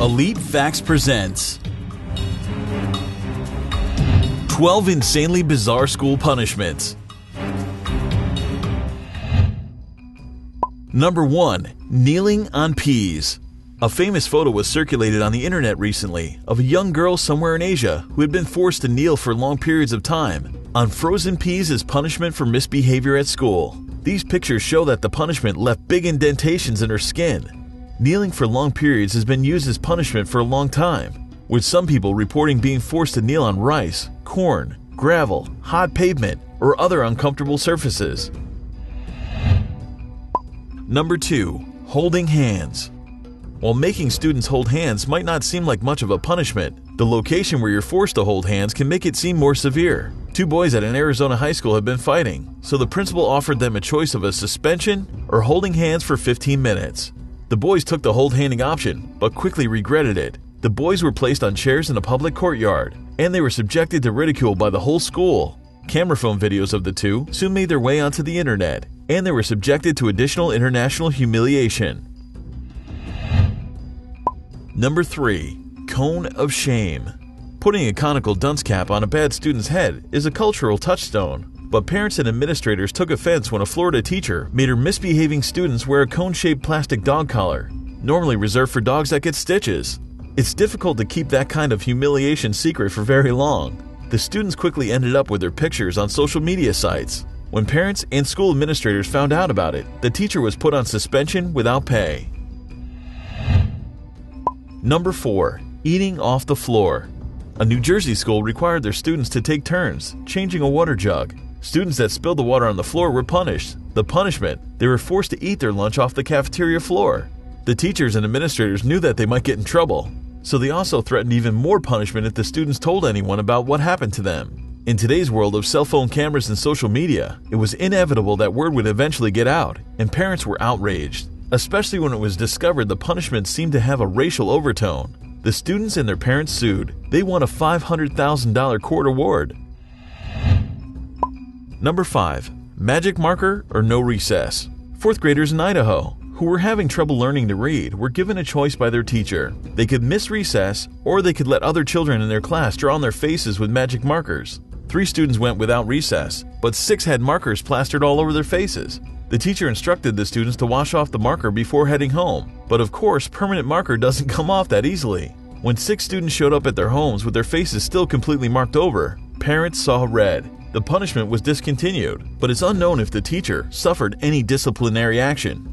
Elite Facts presents 12 insanely bizarre school punishments. Number 1. Kneeling on peas. A famous photo was circulated on the internet recently of a young girl somewhere in Asia who had been forced to kneel for long periods of time on frozen peas as punishment for misbehavior at school. These pictures show that the punishment left big indentations in her skin. Kneeling for long periods has been used as punishment for a long time, with some people reporting being forced to kneel on rice, corn, gravel, hot pavement, or other uncomfortable surfaces. Number 2. Holding hands. While making students hold hands might not seem like much of a punishment, the location where you're forced to hold hands can make it seem more severe. 2 boys at an Arizona high school have been fighting, so the principal offered them a choice of a suspension or holding hands for 15 minutes. The boys took the hold-handing option, but quickly regretted it. The boys were placed on chairs in a public courtyard, and they were subjected to ridicule by the whole school. Camera phone videos of the two soon made their way onto the internet, and they were subjected to additional international humiliation. Number 3. Cone of shame. Putting a conical dunce cap on a bad student's head is a cultural touchstone, but parents and administrators took offense when a Florida teacher made her misbehaving students wear a cone-shaped plastic dog collar, normally reserved for dogs that get stitches. It's difficult to keep that kind of humiliation secret for very long. The students quickly ended up with their pictures on social media sites. When parents and school administrators found out about it, the teacher was put on suspension without pay. Number 4. Eating off the floor. A New Jersey school required their students to take turns changing a water jug. Students that spilled the water on the floor were punished. The punishment: they were forced to eat their lunch off the cafeteria floor. The teachers and administrators knew that they might get in trouble, so they also threatened even more punishment if the students told anyone about what happened to them. In today's world of cell phone cameras and social media, it was inevitable that word would eventually get out, and parents were outraged, especially when it was discovered the punishment seemed to have a racial overtone. The students and their parents sued. They won a $500,000 court award. Number 5. Magic marker or no recess. 4th graders in Idaho, who were having trouble learning to read, were given a choice by their teacher. They could miss recess, or they could let other children in their class draw on their faces with magic markers. 3 students went without recess, but 6 had markers plastered all over their faces. The teacher instructed the students to wash off the marker before heading home, but of course, permanent marker doesn't come off that easily. When 6 students showed up at their homes with their faces still completely marked over, parents saw red. The punishment was discontinued, but it's unknown if the teacher suffered any disciplinary action.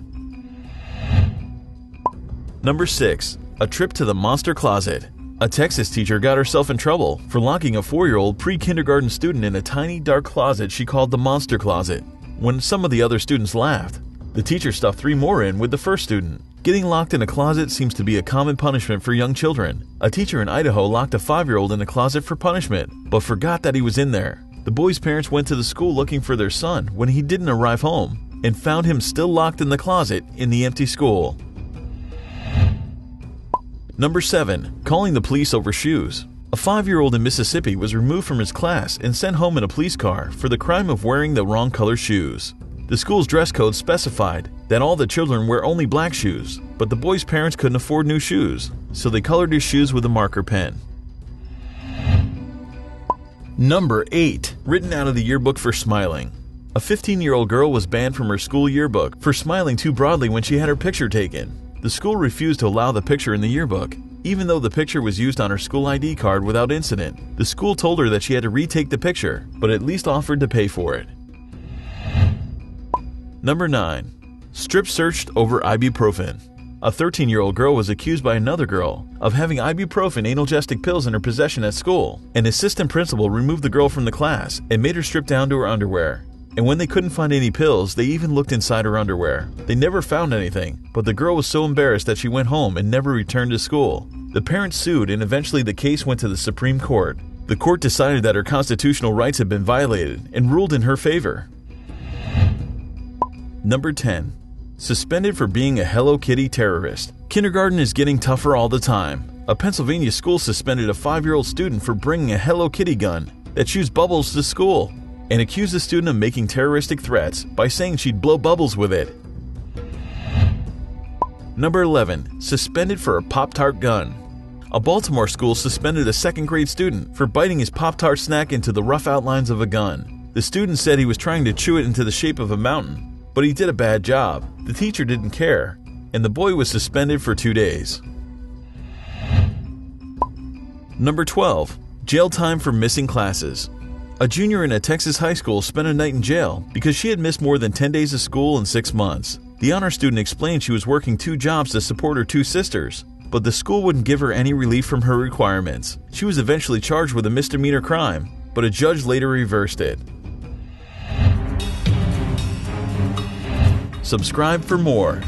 Number 6. A trip to the monster closet. A Texas teacher got herself in trouble for locking a 4-year-old pre-kindergarten student in a tiny dark closet she called the monster closet. When some of the other students laughed, the teacher stuffed 3 more in with the first student. Getting locked in a closet seems to be a common punishment for young children. A teacher in Idaho locked a 5-year-old in a closet for punishment, but forgot that he was in there. The boy's parents went to the school looking for their son when he didn't arrive home, and found him still locked in the closet in the empty school. Number 7. Calling the police over shoes. A 5-year-old in Mississippi was removed from his class and sent home in a police car for the crime of wearing the wrong color shoes. The school's dress code specified that all the children wear only black shoes, but the boy's parents couldn't afford new shoes, so they colored his shoes with a marker pen. Number 8. Written out of the yearbook for smiling. A 15-year-old girl was banned from her school yearbook for smiling too broadly when she had her picture taken. The school refused to allow the picture in the yearbook, even though the picture was used on her school ID card without incident. The school told her that she had to retake the picture, but at least offered to pay for it. Number 9. Strip searched over ibuprofen. A 13-year-old girl was accused by another girl of having ibuprofen analgesic pills in her possession at school. An assistant principal removed the girl from the class and made her strip down to her underwear. And when they couldn't find any pills, they even looked inside her underwear. They never found anything, but the girl was so embarrassed that she went home and never returned to school. The parents sued, and eventually the case went to the Supreme Court. The court decided that her constitutional rights had been violated and ruled in her favor. Number 10. Suspended for being a Hello Kitty terrorist. Kindergarten is getting tougher all the time. A Pennsylvania school suspended a 5-year-old student for bringing a Hello Kitty gun that shoots bubbles to school, and accused the student of making terroristic threats by saying she'd blow bubbles with it. Number 11. Suspended for a Pop Tart Gun. A Baltimore school suspended a second-grade student for biting his Pop Tart snack into the rough outlines of a gun. The student said he was trying to chew it into the shape of a mountain, but he did a bad job. The teacher didn't care, and the boy was suspended for 2 days. Number 12. Jail time for missing classes. A junior in a Texas high school spent a night in jail because she had missed more than 10 days of school in 6 months. The honor student explained she was working 2 jobs to support her 2 sisters, but the school wouldn't give her any relief from her requirements. She was eventually charged with a misdemeanor crime, but a judge later reversed it. Subscribe for more.